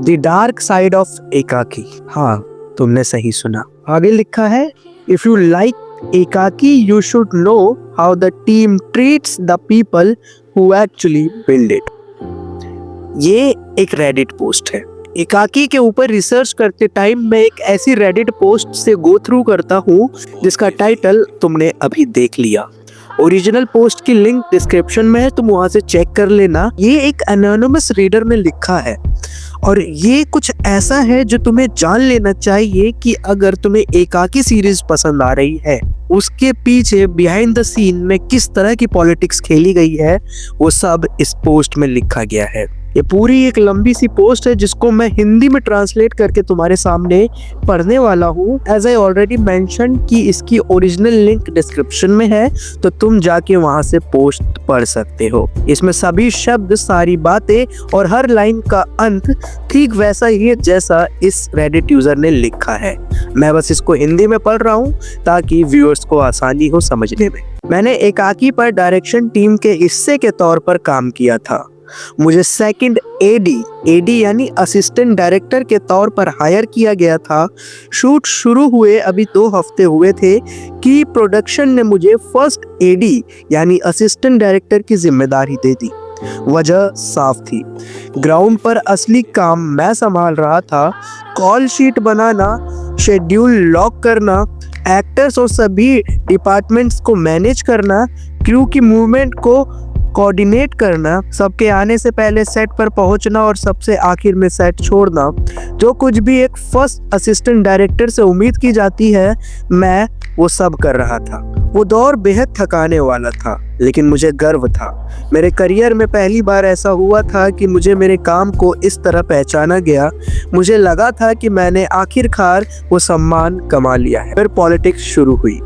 The dark side of एकाकी। हाँ, तुमने सही सुना। आगे लिखा है, इफ यू लाइक एकाकी you should know how the team treats the people who actually build it. ये एक रेडिट पोस्ट है। एकाकी के ऊपर रिसर्च करते टाइम मैं एक ऐसी रेडिट पोस्ट से गो थ्रू करता हूँ जिसका टाइटल तुमने अभी देख लिया। ओरिजिनल पोस्ट की लिंक डिस्क्रिप्शन में है, तुम वहां से चेक कर लेना। ये एक एनोनिमस रीडर ने लिखा है और ये कुछ ऐसा है जो तुम्हें जान लेना चाहिए कि अगर तुम्हें एकाकी सीरीज पसंद आ रही है, उसके पीछे बिहाइंड द सीन में किस तरह की पॉलिटिक्स खेली गई है वो सब इस पोस्ट में लिखा गया है। ये पूरी एक लंबी सी पोस्ट है जिसको मैं हिंदी में ट्रांसलेट करके तुम्हारे सामने पढ़ने वाला हूँ। एज आई ऑलरेडी मेंशन कि इसकी ओरिजिनल लिंक डिस्क्रिप्शन में है, तो तुम जाके वहां से पोस्ट पढ़ सकते हो। इसमें सभी शब्द, सारी बातें और हर लाइन का अंत ठीक वैसा ही है जैसा इस रेडिट यूजर ने लिखा है। मैं बस इसको हिंदी में पढ़ रहा हूँ ताकि व्यूअर्स को आसानी हो समझने में। मैंने एकाकी पर डायरेक्शन टीम के हिस्से के तौर पर काम किया था। मुझे सेकंड एडी यानी असिस्टेंट डायरेक्टर के तौर पर हायर किया गया था। शूट शुरू हुए अभी 2 हफ्ते हुए थे कि प्रोडक्शन ने मुझे फर्स्ट एडी यानी असिस्टेंट डायरेक्टर की जिम्मेदारी दे दी। वजह साफ थी, ग्राउंड पर असली काम मैं संभाल रहा था। कॉल शीट बनाना, शेड्यूल लॉक करना, एक्टर्स और सभी डिपार्टमेंट्स को मैनेज करना, क्रू की मूवमेंट को कोऑर्डिनेट करना, सबके आने से पहले सेट पर पहुंचना और सबसे आखिर में सेट छोड़ना। जो कुछ भी एक फर्स्ट असिस्टेंट डायरेक्टर से उम्मीद की जाती है, मैं वो सब कर रहा था। वो दौर बेहद थकाने वाला था, लेकिन मुझे गर्व था। मेरे करियर में पहली बार ऐसा हुआ था कि मुझे मेरे काम को इस तरह पहचाना गया। मुझे लगा था कि मैंने आखिरकार वो सम्मान कमा लिया है। फिर पॉलिटिक्स शुरू हुई।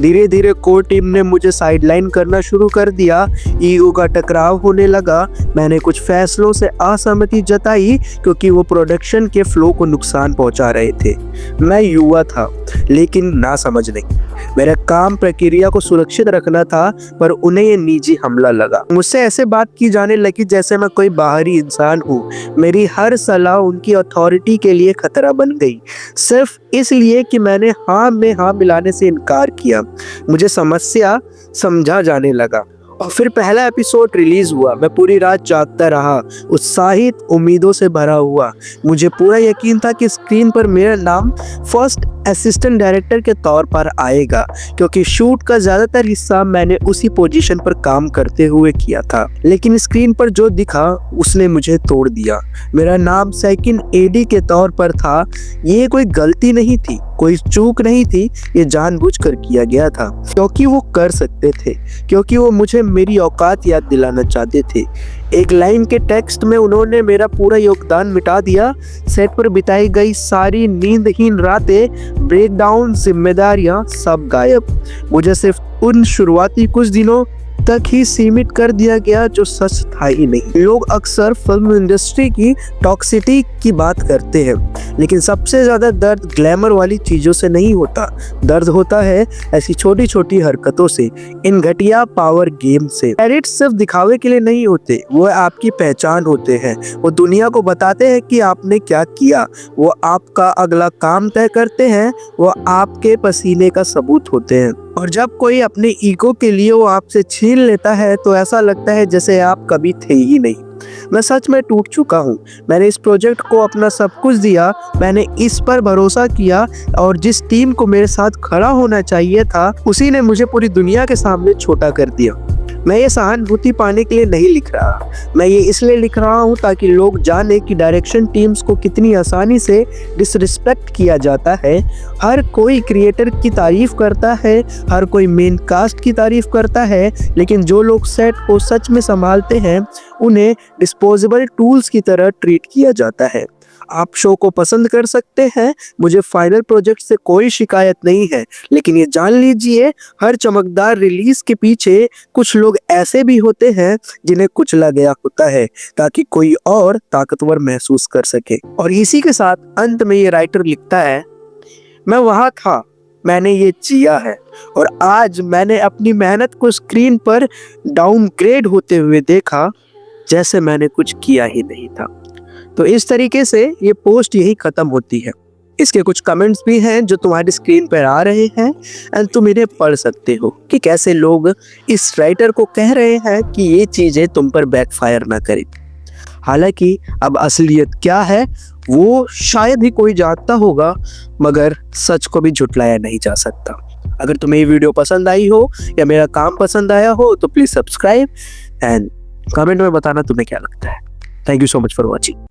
धीरे धीरे कोर टीम ने मुझे साइडलाइन करना शुरू कर दिया। ईगो का टकराव होने लगा। मैंने कुछ फैसलों से असहमति जताई क्योंकि वो प्रोडक्शन के फ्लो को नुकसान पहुंचा रहे थे। मैं युवा था लेकिन ना समझ नहीं। मेरा काम प्रक्रिया को सुरक्षित रखना था, पर उन्हें ये निजी हमला लगा। मुझसे ऐसे बात की जाने लगी जैसे मैं कोई बाहरी इंसान हूँ। मेरी हर सलाह उनकी अथॉरिटी के लिए खतरा बन गई, सिर्फ इसलिए कि मैंने हाँ में हाँ मिलाने से इनकार किया। मुझे समस्या समझा जाने लगा और फिर पहला एपिसोड रिलीज हुआ। मैं पूरी रात जागता रहा, उत्साहित, उम्मीदों से भरा हुआ। मुझे पूरा यकीन था कि स्क्रीन पर मेरा नाम फर्स्ट असिस्टेंट डायरेक्टर के तौर पर आएगा, क्योंकि शूट का ज्यादातर हिस्सा मैंने उसी पोजीशन पर काम करते हुए किया था। लेकिन स्क्रीन पर जो दिखा उसने मुझे तोड़ दिया। मेरा नाम सेकंड एडी के तौर पर था। ये कोई गलती नहीं थी, कोई चूक नहीं थी, ये जानबूझकर किया गया था क्योंकि वो कर सकते थे, क्योंकि वो मुझे मेरी औकात याद दिलाना चाहते थे। एक लाइन के टेक्स्ट में उन्होंने मेरा पूरा योगदान मिटा दिया। सेट पर बिताई गई सारी नींदहीन रातें, ब्रेकडाउन, जिम्मेदारियां सब गायब। मुझे सिर्फ उन शुरुआती कुछ दिनों तक ही सीमित कर दिया गया जो सच था ही नहीं। लोग अक्सर फिल्म इंडस्ट्री की टॉक्सिसिटी की बात करते हैं, लेकिन सबसे ज्यादा दर्द ग्लैमर वाली चीजों से नहीं होता। दर्द होता है ऐसी छोटी छोटी हरकतों से, इन घटिया पावर गेम से। क्रेडिट्स सिर्फ दिखावे के लिए नहीं होते, वो आपकी पहचान होते हैं। वो दुनिया को बताते हैं कि आपने क्या किया। वो आपका अगला काम तय करते हैं। वो आपके पसीने का सबूत होते हैं। और जब कोई अपने ईगो के लिए वो आपसे छीन लेता है तो ऐसा लगता है जैसे आप कभी थे ही नहीं। मैं सच में टूट चुका हूँ। मैंने इस प्रोजेक्ट को अपना सब कुछ दिया, मैंने इस पर भरोसा किया और जिस टीम को मेरे साथ खड़ा होना चाहिए था उसी ने मुझे पूरी दुनिया के सामने छोटा कर दिया। मैं ये सहानुभूति पाने के लिए नहीं लिख रहा, मैं ये इसलिए लिख रहा हूँ ताकि लोग जाने कि डायरेक्शन टीम्स को कितनी आसानी से डिसरिस्पेक्ट किया जाता है। हर कोई क्रिएटर की तारीफ करता है, हर कोई मेन कास्ट की तारीफ करता है, लेकिन जो लोग सेट को सच में संभालते हैं उन्हें डिस्पोजेबल टूल्स की तरह ट्रीट किया जाता है। आप शो को पसंद कर सकते हैं, मुझे फाइनल प्रोजेक्ट से कोई शिकायत नहीं है, लेकिन ये जान लीजिए हर चमकदार रिलीज के पीछे कुछ लोग ऐसे भी होते हैं जिन्हें कुचला गया होता है ताकि कोई और ताकतवर महसूस कर सके। और इसी के साथ अंत में ये राइटर लिखता है, मैं वहां था, मैंने ये जिया है और आज मैंने अपनी मेहनत को स्क्रीन पर डाउनग्रेड होते हुए देखा जैसे मैंने कुछ किया ही नहीं था। तो इस तरीके से ये पोस्ट यही खत्म होती है। इसके कुछ कमेंट्स भी हैं जो तुम्हारी स्क्रीन पर आ रहे हैं एंड तुम इन्हें पढ़ सकते हो कि कैसे लोग इस राइटर को कह रहे हैं कि ये चीज़ें तुम पर बैकफायर ना करें। हालांकि अब असलियत क्या है वो शायद ही कोई जानता होगा, मगर सच को भी झुटलाया नहीं जा सकता। अगर तुम्हें ये वीडियो पसंद आई हो या मेरा काम पसंद आया हो तो प्लीज़ सब्सक्राइब एंड कमेंट में बताना तुम्हें क्या लगता है। Thank you so much for watching.